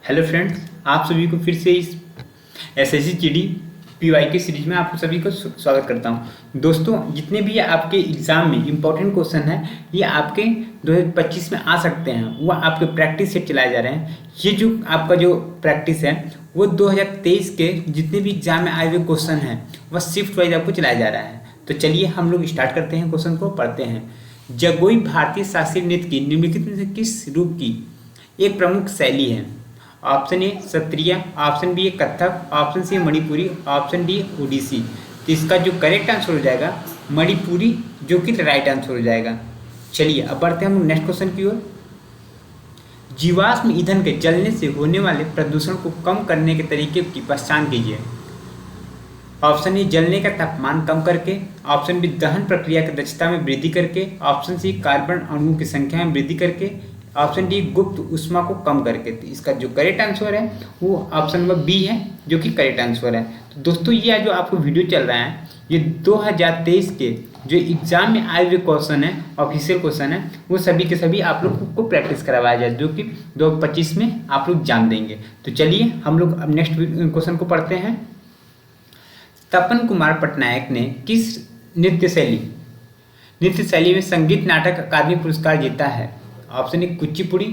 Hello friends, आप सभी को फिर से इस एसएससी जीडी पीवाई के सीरीज में आपको सभी को स्वागत करता हूं। दोस्तों, जितने भी आपके एग्जाम में इंपॉर्टेंट क्वेश्चन हैं ये आपके 2025 में आ सकते हैं, वह आपके प्रैक्टिस सेट चलाए जा रहे हैं। ये जो आपका जो प्रैक्टिस है वो 2023 के जितने भी एग्जाम में आए हुए क्वेश्चन हैं वह शिफ्ट वाइज आपको चलाया जा रहा है। तो चलिए हम लोग स्टार्ट करते हैं, क्वेश्चन को पढ़ते हैं। जगोई भारतीय शास्त्रीय नृत्य की निम्नलिखित में से किस रूप की एक प्रमुख शैली है? Option A Sattriya, option B Kathak, option C Manipuri, option D Odissi. तो इसका जो करेक्ट आंसर हो जाएगा मणिपुरी, जो कि राइट आंसर हो जाएगा। चलिए अब बढ़ते हैं हम नेक्स्ट क्वेश्चन की ओर। जीवाश्म ईंधन के जलने से होने वाले प्रदूषण को कम करने के तरीके की पहचान कीजिए। ऑप्शन ए जलने का तापमान कम करके, ऑप्शन बी दहन प्रक्रिया की दक्षता में वृद्धि करके, ऑप्शन सी कार्बन अणुओं की संख्या में वृद्धि करके, ऑप्शन डी गुप्त ऊष्मा को कम करके। तो इसका जो करेक्ट आंसर है वो ऑप्शन नंबर बी है, जो कि करेक्ट आंसर है। तो दोस्तों, ये जो आपको वीडियो चल रहा है ये 2023 के जो एग्जाम में आए हुए क्वेश्चन है, ऑफिशियल क्वेश्चन है, वो सभी के सभी आप लोग को प्रैक्टिस करवाया जाए, जो कि 2025 में आप लोग जान देंगे। तो चलिए हम लोग अब नेक्स्ट क्वेश्चन को पढ़ते हैं। तपन कुमार पटनायक ने किस नृत्य शैली में संगीत नाटक अकादमी पुरस्कार जीता है? Option A Kuchipudi,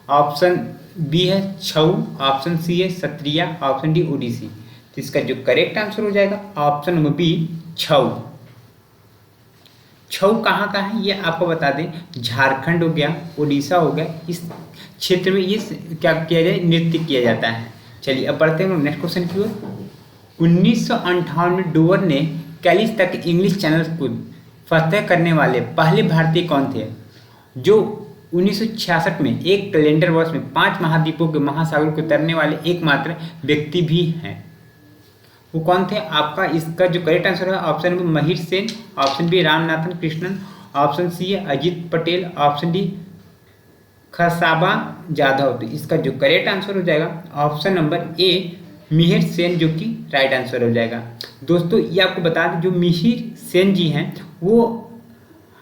option B है छऊ, ऑप्शन सी है सत्रिया, ऑप्शन डी ओडिसी। तो इसका जो करेक्ट आंसर हो जाएगा ऑप्शन नंबर बी छऊ। छऊ कहाँ का है ये आपको बता दें, झारखंड हो गया, उड़ीसा हो गया, इस क्षेत्र में ये क्या किया जाए, नृत्य किया जाता है। चलिए अब बढ़ते हैं नेक्स्ट क्वेश्चन की ओर। 1958 में डोवर ने कैलिस तक इंग्लिश चैनल को फतह करने वाले पहले भारतीय कौन थे? जो 1966 में एक कैलेंडर वर्ष में 5 महाद्वीपों के महासागर को तैरने वाले एकमात्र व्यक्ति भी हैं, वो कौन थे? आपका इसका जो करेक्ट आंसर है option number Mihir Sen, option B Ramanathan Krishnan, option C है अजीत पटेल, ऑप्शन डी खसाबा जाधव। तो इसका जो करेक्ट आंसर हो जाएगा option number A Mihir Sen, जो कि राइट आंसर हो जाएगा। दोस्तों, ये आपको बता दें जो मिहिर सेन जी हैं वो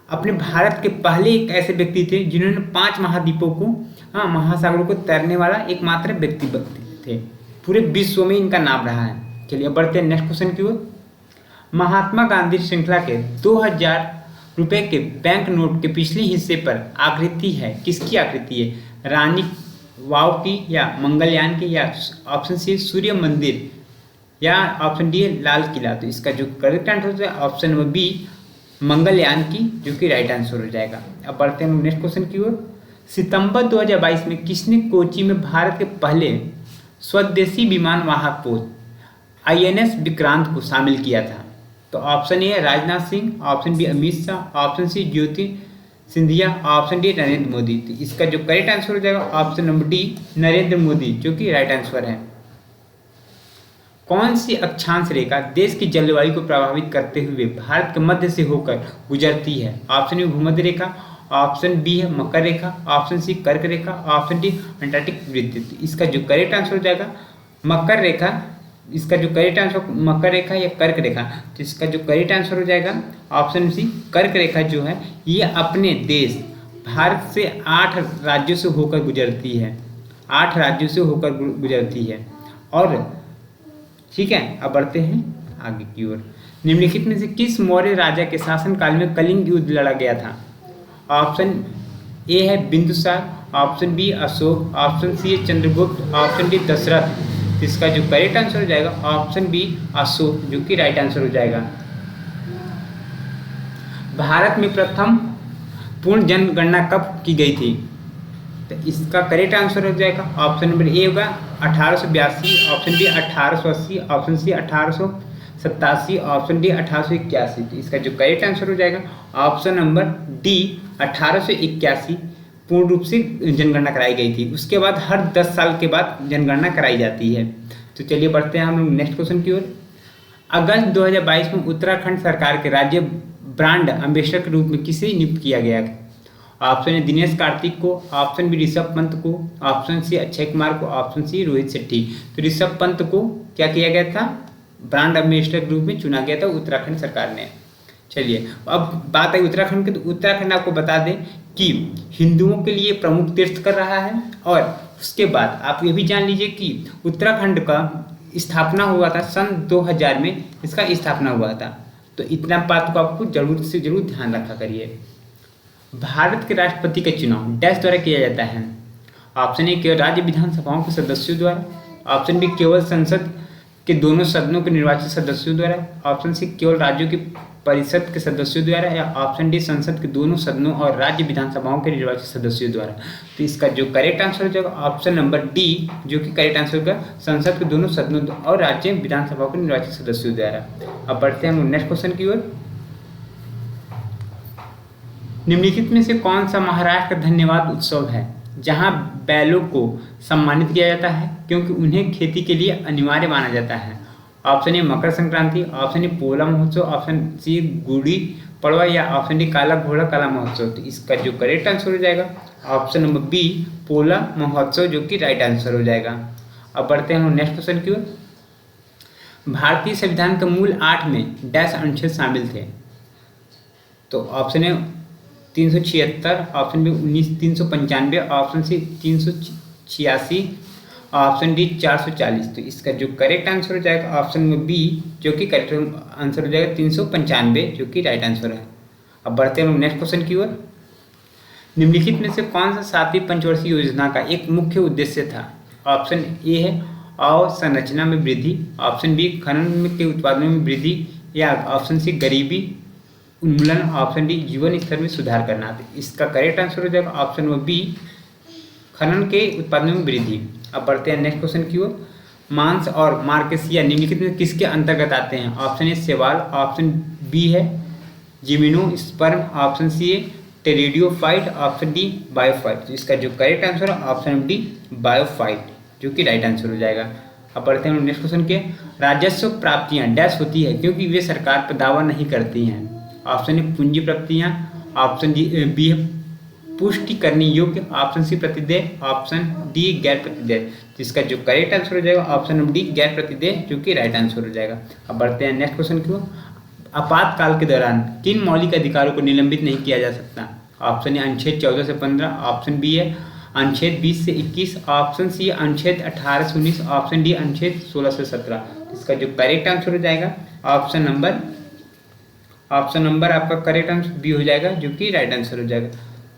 अपने भारत के पहले एक ऐसे व्यक्ति थे जिन्होंने 5 महाद्वीपों को, महासागरों को तैरने वाला एकमात्र व्यक्ति थे। पूरे विश्व में इनका नाम रहा है। चलिए बढ़ते हैं नेक्स्ट क्वेश्चन की ओर। महात्मा गांधी श्रृंखला के 2000 रुपये के बैंक नोट के पिछले हिस्से पर आकृति है, किसकी आकृति है? रानी वाव की, या मंगलयान की, या ऑप्शन सी सूर्य मंदिर, या ऑप्शन डी लाल किला। तो इसका जो करेक्ट आंसर है ऑप्शन नंबर बी मंगलयान की, जो कि राइट आंसर हो जाएगा। अब बढ़ते हैं नेक्स्ट क्वेश्चन की ओर। सितंबर 2022 में किसने कोची में भारत के पहले स्वदेशी विमान वाहक पोत INS विक्रांत को शामिल किया था? तो option A Rajnath Singh, option B Amit Shah, option C Jyoti Scindia, option D Narendra Modi. तो इसका जो करेक्ट आंसर हो जाएगा option number D Narendra Modi, जो कि राइट आंसर है। कौन सी अक्षांश रेखा देश की जलवायु को प्रभावित करते हुए भारत के मध्य से होकर गुजरती है? ऑप्शन ए भूमध्य रेखा, ऑप्शन बी है मकर रेखा, ऑप्शन सी कर्क रेखा, ऑप्शन डी अंटार्कटिक वृत्त। इसका जो करेक्ट आंसर हो जाएगा मकर रेखा। इसका जो करेक्ट आंसर मकर रेखा या कर्क रेखा, तो इसका जो करेक्ट आंसर हो जाएगा ऑप्शन सी कर्क रेखा जो है ये अपने देश भारत से 8 राज्यों से होकर गुजरती है, 8 राज्यों से होकर गुजरती है। और ठीक है, अब बढ़ते हैं आगे की ओर। निम्नलिखित में से किस मौर्य राजा के शासनकाल में कलिंग युद्ध लड़ा गया था? ऑप्शन ए है Bindusara, option B Ashoka, option C है चंद्रगुप्त, ऑप्शन डी दशरथ। इसका जो करेक्ट आंसर हो जाएगा ऑप्शन बी अशोक, जो कि राइट आंसर हो जाएगा। भारत में प्रथम पूर्ण जनगणना कब की गई थी? तो इसका करेक्ट आंसर हो जाएगा ऑप्शन नंबर ए होगा 1882, option B 1880, option C 1887, option D 1881। तो इसका जो करेक्ट आंसर हो जाएगा ऑप्शन नंबर डी 1881 पूर्ण रूप से जनगणना कराई गई थी। उसके बाद हर 10 साल के बाद जनगणना कराई जाती है। तो चलिए बढ़ते हैं हम लोग नेक्स्ट क्वेश्चन की ओर। अगस्त 2022 में उत्तराखंड सरकार के राज्य ब्रांड एम्बेसडर के रूप में किसे नियुक्त किया गया? ऑप्शन ए दिनेश कार्तिक को, ऑप्शन बी ऋषभ पंत को, ऑप्शन सी अक्षय कुमार को, ऑप्शन सी रोहित शेट्टी। तो ऋषभ पंत को क्या किया गया था? ब्रांड एम्बेसडर के रूप में चुना गया था उत्तराखंड सरकार ने। चलिए अब बात आई उत्तराखंड की, तो उत्तराखंड आपको बता दें कि हिंदुओं के लिए प्रमुख तीर्थ कर रहा है और उसके बाद आप ये भी जान लीजिए कि उत्तराखंड का स्थापना हुआ था सन 2000 में, इसका स्थापना हुआ था। तो इतना बात को आपको जरूर से जरूर ध्यान रखा करिए। भारत के राष्ट्रपति का चुनाव डैश द्वारा किया जाता है। ऑप्शन ए केवल राज्य विधानसभाओं के सदस्यों द्वारा, ऑप्शन बी केवल संसद के दोनों सदनों के निर्वाचित सदस्यों द्वारा, ऑप्शन सी केवल राज्यों की परिषद के सदस्यों द्वारा, या ऑप्शन डी संसद के दोनों सदनों और राज्य विधानसभाओं के निर्वाचित सदस्यों द्वारा। तो इसका जो करेक्ट आंसर हो जाएगा ऑप्शन नंबर डी, जो कि करेक्ट आंसर होगा संसद के दोनों सदनों और राज्य विधानसभाओं के निर्वाचित सदस्यों द्वारा। अब बढ़ते हैं हम नेक्स्ट क्वेश्चन की ओर। निम्नलिखित में से कौन सा महाराष्ट्र का धन्यवाद उत्सव है जहां बैलों को सम्मानित किया जाता है क्योंकि उन्हें खेती के लिए अनिवार्य माना जाता है? Option A Makar Sankranti, option A Pola महोत्सव, ऑप्शन सी गुड़ी पड़वा, या ऑप्शन डी काला घोड़ा काला महोत्सव। तो इसका जो करेक्ट आंसर हो जाएगा ऑप्शन नंबर बी पोला महोत्सव, जो कि राइट आंसर हो जाएगा। अब बढ़ते हैं हम नेक्स्ट क्वेश्चन की ओर। भारतीय संविधान के मूल 8 में डैश अनुच्छेद शामिल थे? तो option A 376, option B 395, option C 386, option D 440। तो इसका जो करेक्ट आंसर हो जाएगा ऑप्शन में बी, जो कि करेक्ट आंसर हो जाएगा 395, जो कि राइट आंसर है। अब बढ़ते हैं हम नेक्स्ट क्वेश्चन की ओर। निम्नलिखित में से कौन सा 7वीं पंचवर्षीय योजना का एक मुख्य उद्देश्य था? ऑप्शन ए है अवसंरचना में वृद्धि, ऑप्शन बी खनन के उत्पादन में वृद्धि, या ऑप्शन सी गरीबी उन्मूलन, ऑप्शन डी जीवन स्तर में सुधार करना। तो इसका करेक्ट आंसर हो जाएगा ऑप्शन नंबर बी खनन के उत्पादन में वृद्धि। अब बढ़ते हैं नेक्स्ट क्वेश्चन की ओर। मांस और मार्केसिया निम्नलिखित में किसके अंतर्गत आते हैं? ऑप्शन ए सेवाल, ऑप्शन बी है जिम्नोस्पर्म, ऑप्शन सी है टेरिडियोफाइट, ऑप्शन डी बायोफाइट। तो इसका जो करेक्ट आंसर है ऑप्शन डी बायोफाइट, जो कि राइट आंसर हो जाएगा। अब बढ़ते हैं नेक्स्ट क्वेश्चन के। राजस्व प्राप्तियां डैश होती है क्योंकि वे सरकार पर दावा नहीं करती हैं? ऑप्शन ए पूंजी प्राप्तियां, ऑप्शन बी है पुष्टि करने योग्य, ऑप्शन सी प्रतिदेय, ऑप्शन डी गैर प्रतिदेय। जिसका जो करेक्ट आंसर हो जाएगा ऑप्शन नंबर डी गैर प्रतिदेय, जो कि राइट आंसर हो जाएगा। अब बढ़ते हैं नेक्स्ट क्वेश्चन की ओर। आपातकाल के दौरान किन मौलिक अधिकारों को निलंबित नहीं किया जा सकता? ऑप्शन ए अनुच्छेद 14 से 15, ऑप्शन बी है अनुच्छेद 20 से 21, ऑप्शन सी अनुच्छेद 18 से 19, ऑप्शन डी अनुच्छेद 16 से 17। इसका जो करेक्ट आंसर हो जाएगा ऑप्शन नंबर आपका करेक्ट आंसर बी हो जाएगा, जो कि राइट आंसर हो जाएगा।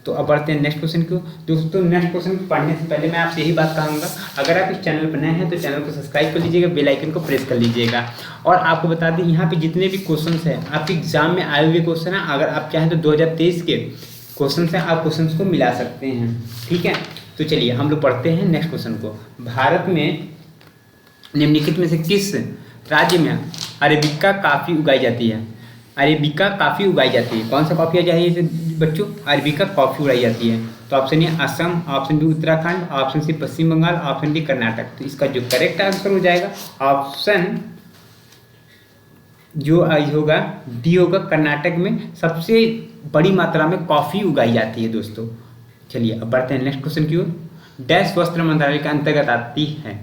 तो अब बढ़ते हैं नेक्स्ट क्वेश्चन को। दोस्तों नेक्स्ट क्वेश्चन को पढ़ने से पहले मैं आपसे यही बात कहूँगा, अगर आप इस चैनल पर नए हैं तो चैनल को सब्सक्राइब कर लीजिएगा, बेल आइकन को प्रेस कर लीजिएगा। और आपको बता दें यहाँ पे जितने भी क्वेश्चन हैं आपके एग्जाम में आए हुए क्वेश्चन हैं, अगर आप चाहें तो 2023 के क्वेश्चन हैं, आप क्वेश्चन को मिला सकते हैं। ठीक है, तो चलिए हम लोग पढ़ते हैं नेक्स्ट क्वेश्चन को। भारत में निम्नलिखित में से किस राज्य में अरेबिका कॉफ़ी उगाई जाती है? अरेबिका कॉफ़ी उगाई जाती है। कौन सा कॉफ़ी आ जाए बच्चों? अरेबिका कॉफ़ी उगाई जाती है। तो option A Assam, option B Uttarakhand, option C Paschim Bangal, option D Karnataka. तो इसका जो करेक्ट आंसर हो जाएगा ऑप्शन जो होगा डी होगा, कर्नाटक में सबसे बड़ी मात्रा में कॉफ़ी उगाई जाती है दोस्तों। चलिए अब बढ़ते हैं नेक्स्ट क्वेश्चन की ओर। डैश वस्त्र मंत्रालय के अंतर्गत आती है?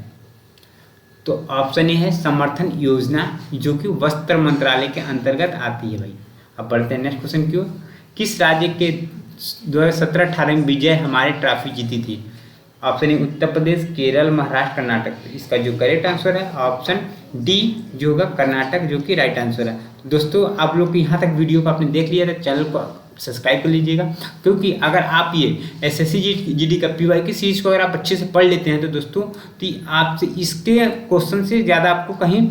तो ऑप्शन ए है समर्थन योजना, जो कि वस्त्र मंत्रालय के अंतर्गत आती है भाई। अब बढ़ते हैं नेक्स्ट क्वेश्चन की ओर। किस राज्य के 2017-18 में विजय हमारे ट्रॉफी जीती थी? Option A Uttar Pradesh, Kerala, Maharashtra, Karnataka. तो इसका जो करेक्ट आंसर है ऑप्शन डी जो होगा कर्नाटक, जो कि राइट आंसर है। तो दोस्तों आप लोग यहाँ तक वीडियो को आपने देख लिया तो चैनल को सब्सक्राइब कर लीजिएगा, क्योंकि अगर आप ये एसएससी जीडी का पीवाई की सीरीज को अगर आप अच्छे से पढ़ लेते हैं तो दोस्तों तो आपसे इसके क्वेश्चन से ज़्यादा आपको कहीं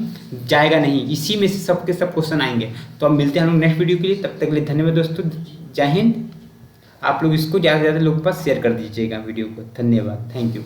जाएगा नहीं, इसी में से सबके सब क्वेश्चन आएंगे। तो अब मिलते हैं हम लोग नेक्स्ट वीडियो के लिए, तब तक के लिए धन्यवाद दोस्तों, जय हिंद। आप लोग इसको ज़्यादा से ज़्यादा लोगों के पास शेयर कर दीजिएगा वीडियो को। धन्यवाद, थैंक यू।